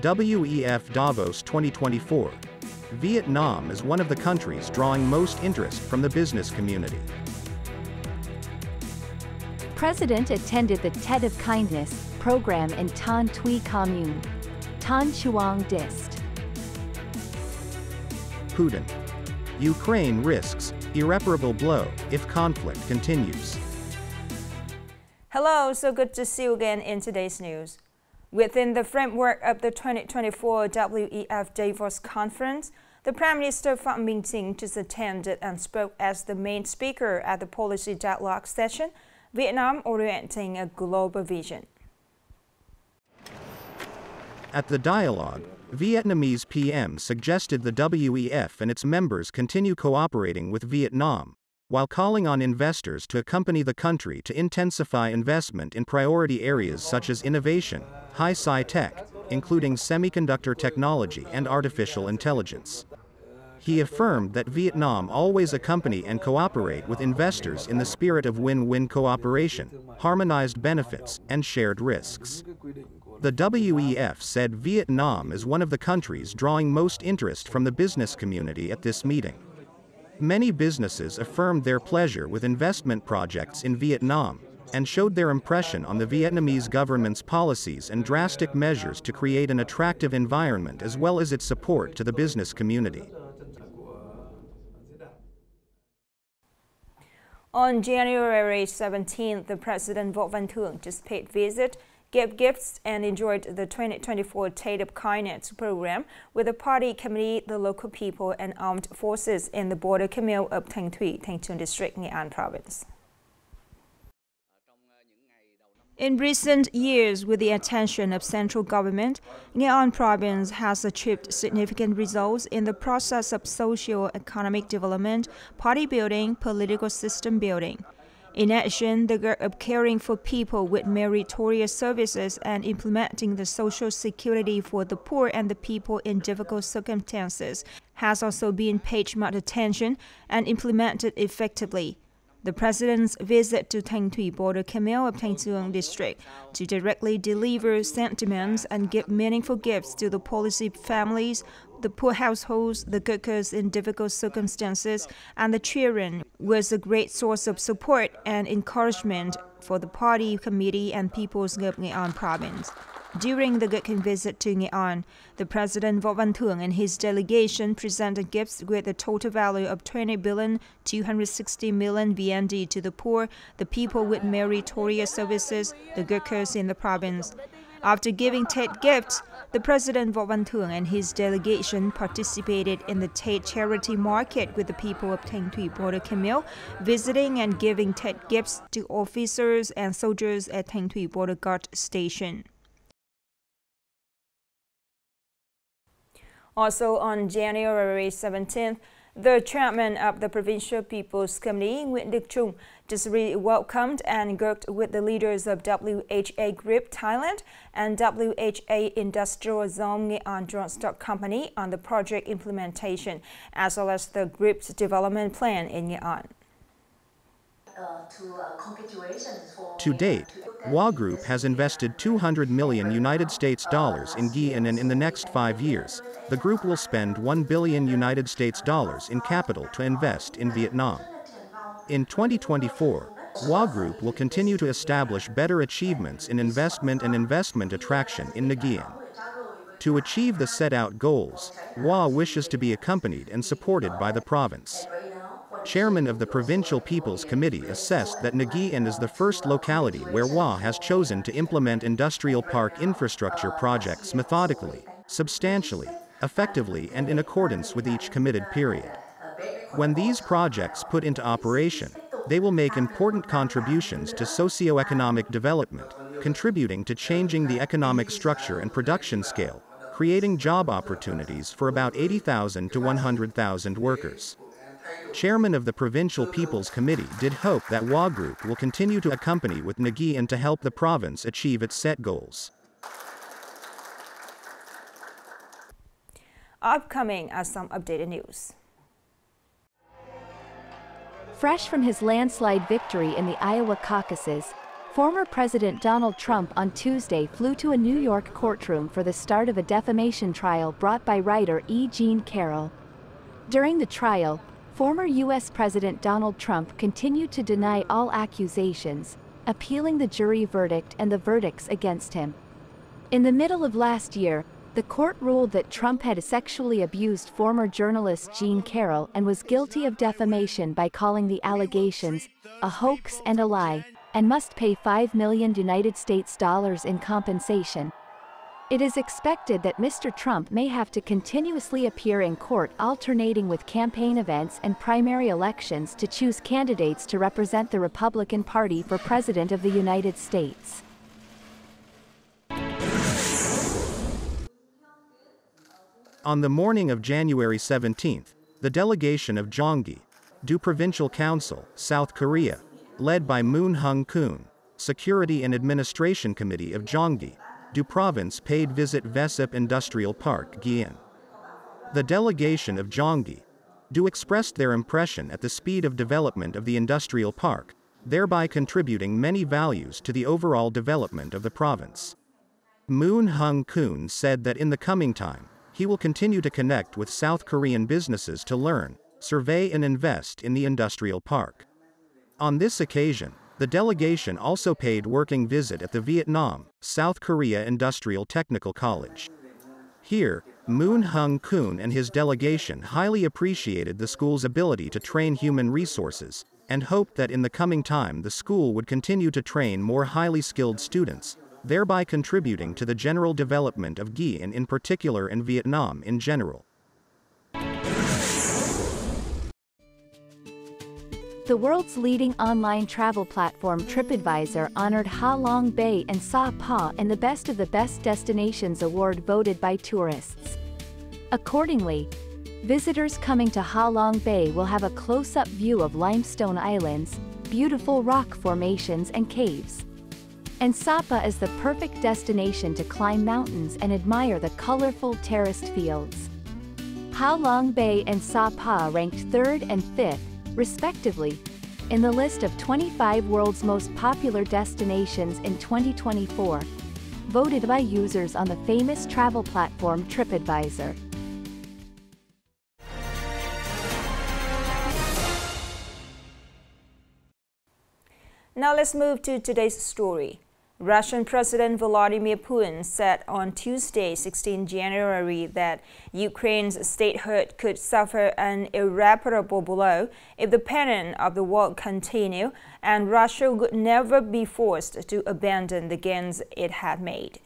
WEF Davos 2024. Vietnam is one of the countries drawing most interest from the business community. President attended the Tet of Kindness program in Thanh Thuy commune, Thanh Chuong dist. Putin. Ukraine risks irreparable blow if conflict continues. Hello, so good to see you again in today's news. Within the framework of the 2024 WEF Davos conference, the Prime Minister Phạm Minh Chính just attended and spoke as the main speaker at the policy dialogue session, Vietnam Orienting a Global Vision. At the dialogue, Vietnamese PM suggested the WEF and its members continue cooperating with Vietnam, while calling on investors to accompany the country to intensify investment in priority areas such as innovation, high-sci tech, including semiconductor technology and artificial intelligence. He affirmed that Vietnam always accompany and cooperate with investors in the spirit of win-win cooperation, harmonized benefits, and shared risks. The WEF said Vietnam is one of the countries drawing most interest from the business community at this meeting. Many businesses affirmed their pleasure with investment projects in Vietnam, and showed their impression on the Vietnamese government's policies and drastic measures to create an attractive environment as well as its support to the business community. On January 17th, the President Võ Văn Thưởng just paid visit, gave gifts, and enjoyed the 2024 Tet of Kindness program with the party committee, the local people, and armed forces in the border commune of Thanh Thuy, Thanh Chuong district, Nghệ An province. In recent years, with the attention of central government, Nghệ An province has achieved significant results in the process of socio-economic development, party building, political system building. In addition, the work of caring for people with meritorious services and implementing the social security for the poor and the people in difficult circumstances has also been paid much attention and implemented effectively. The President's visit to Thanh Thuy border commune of Thanh Chuong district to directly deliver sentiments and give meaningful gifts to the policy families, the poor households, the workers in difficult circumstances, and the children was a great source of support and encouragement for the party committee and peoples of Nghệ An province. During the working visit to Nghệ An, the President Võ Văn Thưởng and his delegation presented gifts with a total value of 20,260,000,000 VND to the poor, the people with meritorious services, the workers in the province. After giving Tet gifts, the President Võ Văn Thưởng and his delegation participated in the Tet charity market with the people of Thanh Thuy border commune, visiting and giving Tet gifts to officers and soldiers at Thanh Thuy border guard station. Also on January 17th, the chairman of the Provincial People's Committee, Nguyễn Thị Minh Khai, just welcomed and worked with the leaders of WHA Group Thailand and WHA Industrial Zone Nghệ An Joint Stock Company on the project implementation, as well as the group's development plan in Nghệ An. To date, WA Group has invested $200 million in Nghệ An, and in the next 5 years, the group will spend $1 billion in capital to invest in Vietnam. In 2024, WA Group will continue to establish better achievements in investment and investment attraction in Nghệ An. To achieve the set-out goals, WA wishes to be accompanied and supported by the province. Chairman of the Provincial People's Committee assessed that Nghệ An is the first locality where WA has chosen to implement industrial park infrastructure projects methodically, substantially, effectively, and in accordance with each committed period. When these projects put into operation, they will make important contributions to socio-economic development, contributing to changing the economic structure and production scale, creating job opportunities for about 80,000 to 100,000 workers. Chairman of the Provincial People's Committee did hope that WA Group will continue to accompany with Nghệ An to help the province achieve its set goals. Upcoming are some updated news. Fresh from his landslide victory in the Iowa caucuses, Former President Donald Trump on Tuesday flew to a New York courtroom for the start of a defamation trial brought by writer E. Jean Carroll. During the trial, former U.S. President Donald Trump continued to deny all accusations, appealing the jury verdict and the verdicts against him. In the middle of last year, the court ruled that Trump had sexually abused former journalist Jean Carroll and was guilty of defamation by calling the allegations a hoax and a lie, and must pay $5 million in compensation. It is expected that Mr. Trump may have to continuously appear in court, alternating with campaign events and primary elections to choose candidates to represent the Republican Party for President of the United States. On the morning of January 17th, the delegation of Gyeonggi-do Provincial Council, South Korea, led by Moon Hung-kun, Security and Administration Committee of Gyeonggi-do Province, paid visit Vesip Industrial Park, Gyean. The delegation of Gyeonggi-do expressed their impression at the speed of development of the industrial park, thereby contributing many values to the overall development of the province. Moon Hung-kun said that in the coming time, he will continue to connect with South Korean businesses to learn, survey and invest in the industrial park. On this occasion, the delegation also paid working visit at the Vietnam, South Korea Industrial Technical College. Here, Moon Hung-kun and his delegation highly appreciated the school's ability to train human resources, and hoped that in the coming time the school would continue to train more highly skilled students, thereby contributing to the general development of Gyean in particular and Vietnam in general. The world's leading online travel platform TripAdvisor honored Ha Long Bay and Sa Pa in the Best of the Best Destinations award voted by tourists. Accordingly, visitors coming to Ha Long Bay will have a close-up view of limestone islands, beautiful rock formations and caves. And Sapa is the perfect destination to climb mountains and admire the colorful terraced fields. Ha Long Bay and Sa Pa ranked 3rd and 5th, respectively, in the list of 25 world's most popular destinations in 2024, voted by users on the famous travel platform TripAdvisor. Now let's move to today's story. Russian President Vladimir Putin said on Tuesday, 16 January, that Ukraine's statehood could suffer an irreparable blow if the pattern of the war continued, and Russia would never be forced to abandon the gains it had made.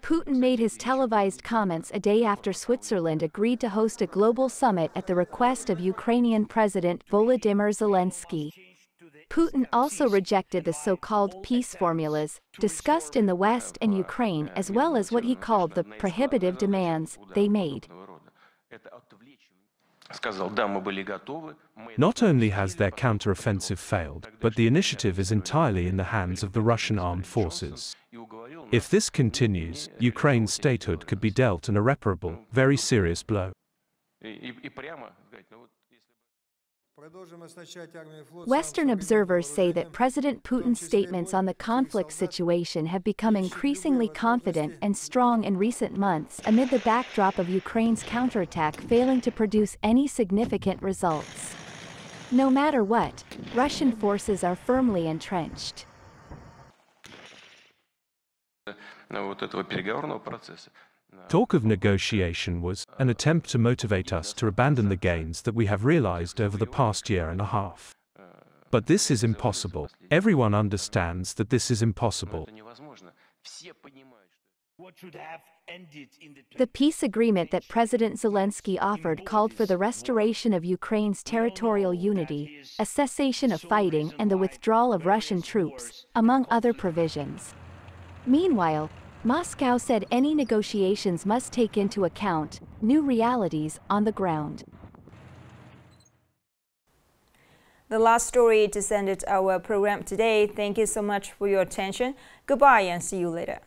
Putin made his televised comments a day after Switzerland agreed to host a global summit at the request of Ukrainian President Volodymyr Zelensky. Putin also rejected the so-called peace formulas discussed in the West and Ukraine, as well as what he called the prohibitive demands they made. Not only has their counter-offensive failed, but the initiative is entirely in the hands of the Russian armed forces. If this continues, Ukraine's statehood could be dealt an irreparable, very serious blow. Western observers say that President Putin's statements on the conflict situation have become increasingly confident and strong in recent months amid the backdrop of Ukraine's counterattack failing to produce any significant results. No matter what, Russian forces are firmly entrenched. Talk of negotiation was an attempt to motivate us to abandon the gains that we have realized over the past year and a half. But this is impossible. Everyone understands that this is impossible. The peace agreement that President Zelensky offered called for the restoration of Ukraine's territorial unity, a cessation of fighting, and the withdrawal of Russian troops, among other provisions. Meanwhile, Moscow said any negotiations must take into account new realities on the ground. The last story to end our program today. Thank you so much for your attention. Goodbye and see you later.